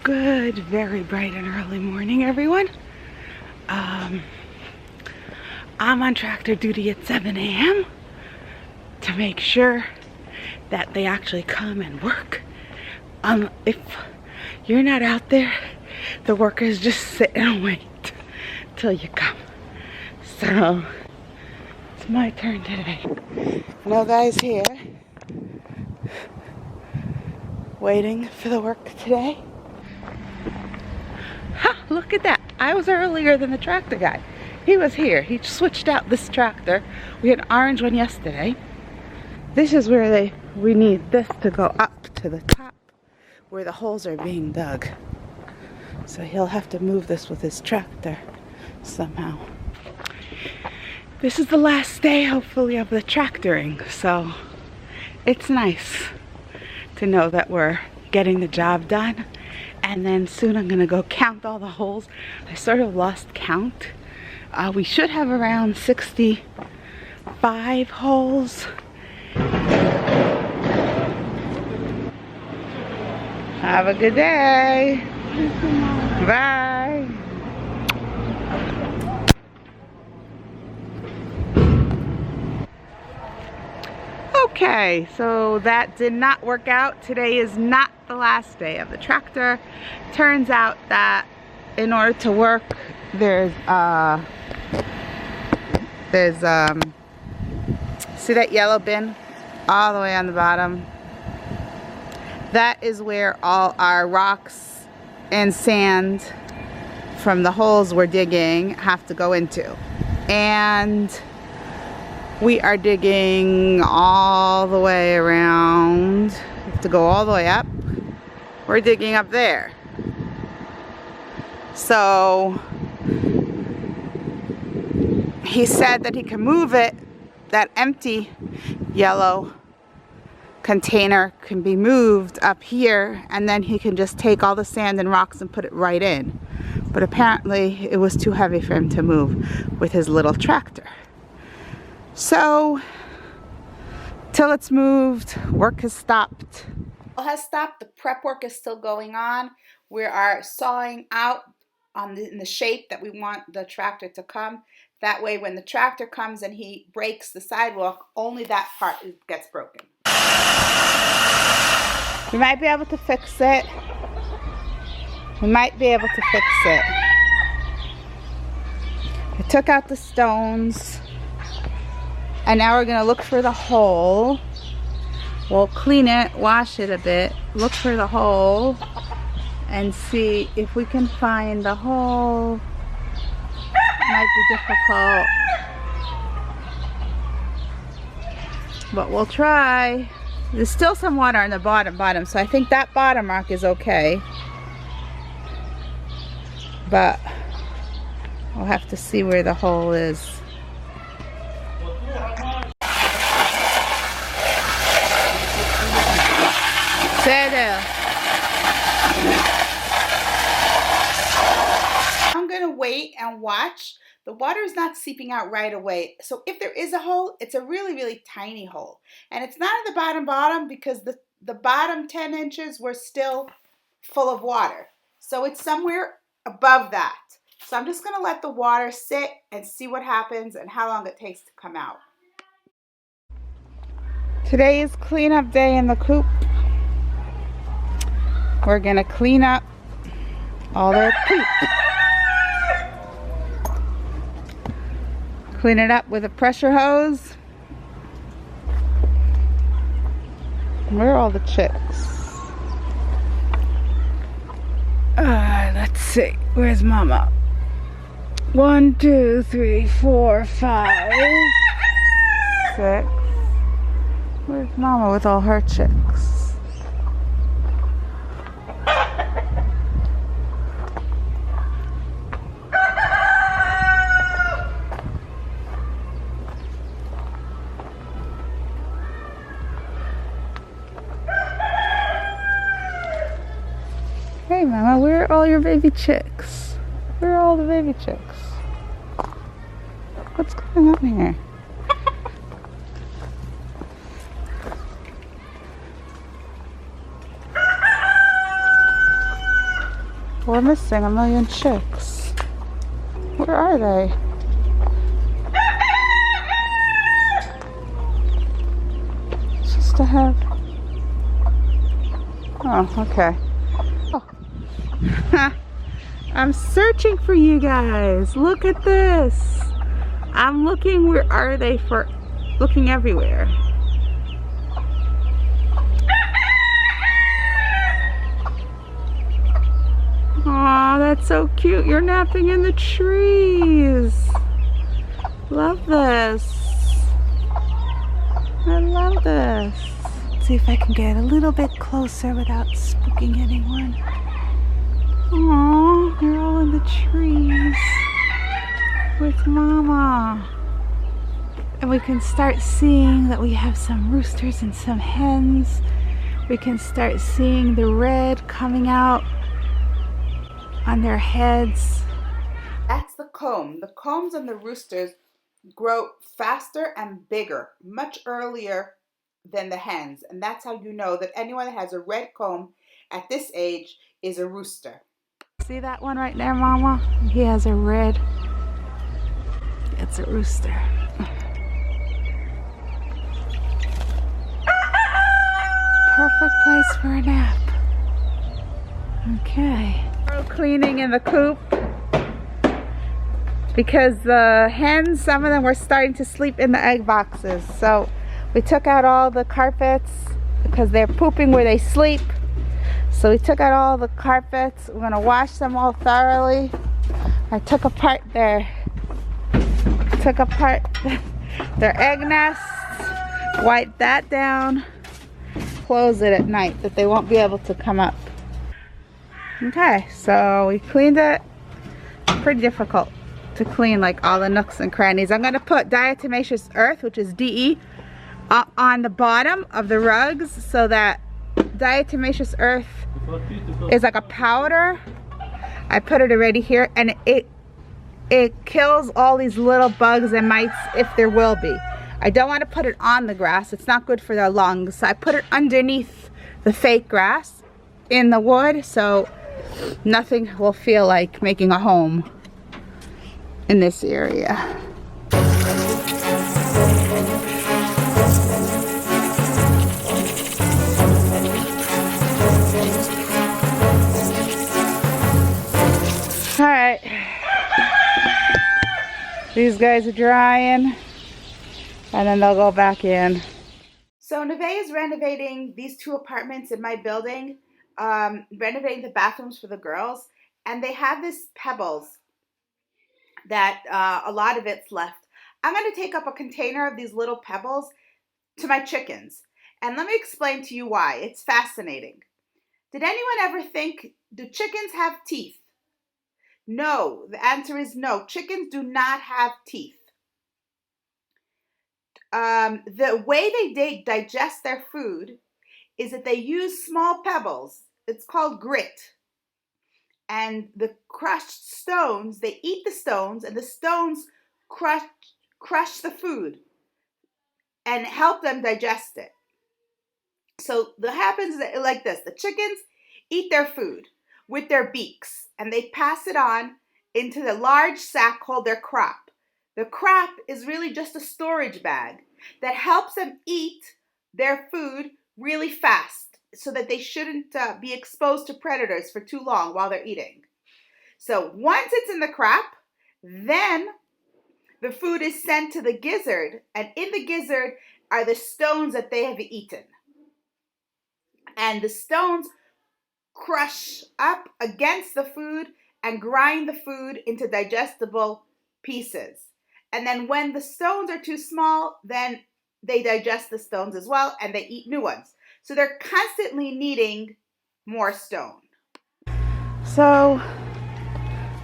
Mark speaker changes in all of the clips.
Speaker 1: Good, very bright and early morning, everyone. I'm on tractor duty at 7 a.m. to make sure that they actually come and work. If you're not out there, the workers just sit and wait till you come. So it's my turn today. No guys here waiting for the work today. Ha! Look at that. I was earlier than the tractor guy. He was here. He switched out this tractor. We had an orange one yesterday. This is where we need this to go up to the top where the holes are being dug. So he'll have to move this with his tractor somehow. This is the last day, hopefully, of the tractoring. So it's nice to know that we're getting the job done. And then soon I'm gonna go count all the holes. I sort of lost count. We should have around 65 holes. Have a good day. Bye. Okay, so that did not work out. Today is not the last day of the tractor. Turns out that in order to work, there's see that yellow bin all the way on the bottom? That is where all our rocks and sand from the holes we're digging have to go into. And we are digging all the way around. We have to go all the way up. We're digging up there. So he said that he can move it. That empty yellow container can be moved up here, and then he can just take all the sand and rocks and put it right in. But apparently it was too heavy for him to move with his little tractor. So till it's moved, work has stopped. Has stopped. The prep work is still going on. We are sawing out in the shape that we want the tractor to come. That way when the tractor comes and he breaks the sidewalk, only that part gets broken. We might be able to fix it. We might be able to fix it. I took out the stones. And now we're gonna look for the hole. We'll clean it, wash it a bit, look for the hole, and see if we can find the hole. It might be difficult, but we'll try. There's still some water on the bottom, so I think that bottom rock is okay. But we'll have to see where the hole is. I'm gonna wait and watch. The water is not seeping out right away. So if there is a hole, it's a really, really tiny hole. And it's not at the bottom because the bottom 10 inches were still full of water. So it's somewhere above that. So I'm just gonna let the water sit and see what happens and how long it takes to come out. Today is cleanup day in the coop. We're gonna clean up all their poop. Clean it up with a pressure hose. Where are all the chicks? Let's see. Where's Mama? 1, 2, 3, 4, 5, 6. Where's Mama with all her chicks? Hey Mama, where are all your baby chicks? Where are all the baby chicks? What's going on here? We're missing a million chicks. Where are they? Just ahead. Oh, okay. Oh. I'm searching for you guys. Look at this. I'm looking, where are they, for looking everywhere. Aw, that's so cute. You're napping in the trees. Love this. I love this. Let's see if I can get a little bit closer without spooking anyone. Aw, they're all in the trees with Mama. And we can start seeing that we have some roosters and some hens. We can start seeing the red coming out on their heads. That's the comb. The combs on the roosters grow faster and bigger, much earlier than the hens. And that's how you know that anyone that has a red comb at this age is a rooster. See that one right there, Mama? He has a red. It's a rooster. Perfect place for a nap. Okay. We're cleaning in the coop because the hens, some of them were starting to sleep in the egg boxes. So we took out all the carpets because they're pooping where they sleep. So we took out all the carpets. We're gonna wash them all thoroughly. I took apart their egg nests, wipe that down, close it at night that they won't be able to come up. Okay, so we cleaned it. Pretty difficult to clean, like all the nooks and crannies. I'm gonna put diatomaceous earth, which is DE, on the bottom of the rugs so that diatomaceous earth is like a powder. I put it already here, and it kills all these little bugs and mites if there will be. I don't want to put it on the grass. It's not good for their lungs. So I put it underneath the fake grass in the wood so nothing will feel like making a home in this area. All right, these guys are drying and then they'll go back in. So Neve is renovating these two apartments in my building, renovating the bathrooms for the girls, and they have this pebbles that a lot of it's left. I'm going to take up a container of these little pebbles to my chickens, and let me explain to you why. It's fascinating. Did anyone ever think, do chickens have teeth? No, the answer is no. Chickens do not have teeth. The way they digest their food is that they use small pebbles. It's called grit. And the crushed stones, they eat the stones, and the stones crush the food and help them digest it. So what happens is like this. The chickens eat their food with their beaks, and they pass it on into the large sack called their crop. The crop is really just a storage bag that helps them eat their food really fast so that they shouldn't be exposed to predators for too long while they're eating. So once it's in the crop, then the food is sent to the gizzard, and in the gizzard are the stones that they have eaten. And the stones crush up against the food and grind the food into digestible pieces. And then when the stones are too small, then they digest the stones as well and they eat new ones. So they're constantly needing more stone. So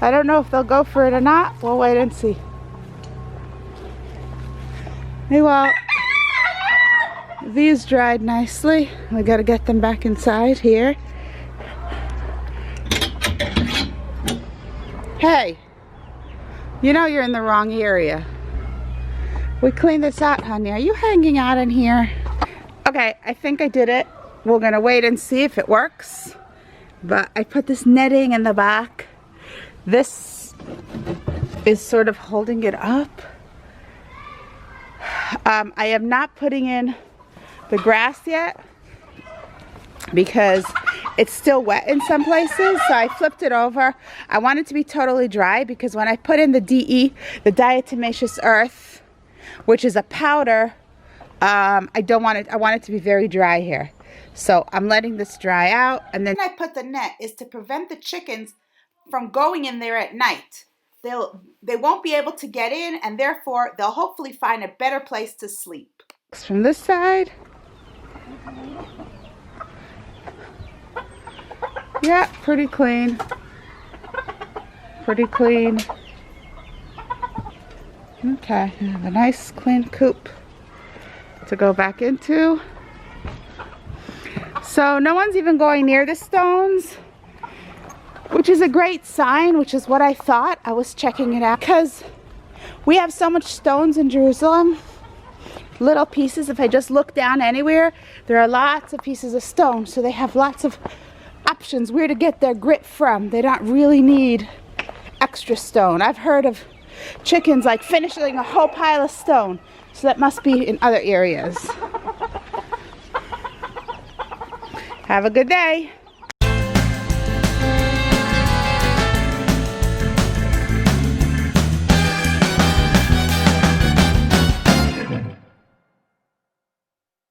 Speaker 1: I don't know if they'll go for it or not. We'll wait and see. Well, these dried nicely. We got to get them back inside here. Hey, you know you're in the wrong area. We cleaned this out, honey. Are you hanging out in here? Okay, I think I did it. We're gonna wait and see if it works. But I put this netting in the back. This is sort of holding it up. I am not putting in the grass yet because it's still wet in some places, so I flipped it over. I want it to be totally dry because when I put in the DE, the diatomaceous earth, which is a powder, I want it to be very dry here. So I'm letting this dry out, and then I put the net is to prevent the chickens from going in there at night. They won't be able to get in, and therefore they'll hopefully find a better place to sleep. From this side. Yeah, pretty clean. Pretty clean. Okay, have a nice clean coop to go back into. So no one's even going near the stones, which is a great sign, which is what I thought. I was checking it out because we have so much stones in Jerusalem, little pieces. If I just look down anywhere, there are lots of pieces of stone, so they have lots of options where to get their grit from. They don't really need extra stone. I've heard of chickens like finishing a whole pile of stone, so that must be in other areas. Have a good day.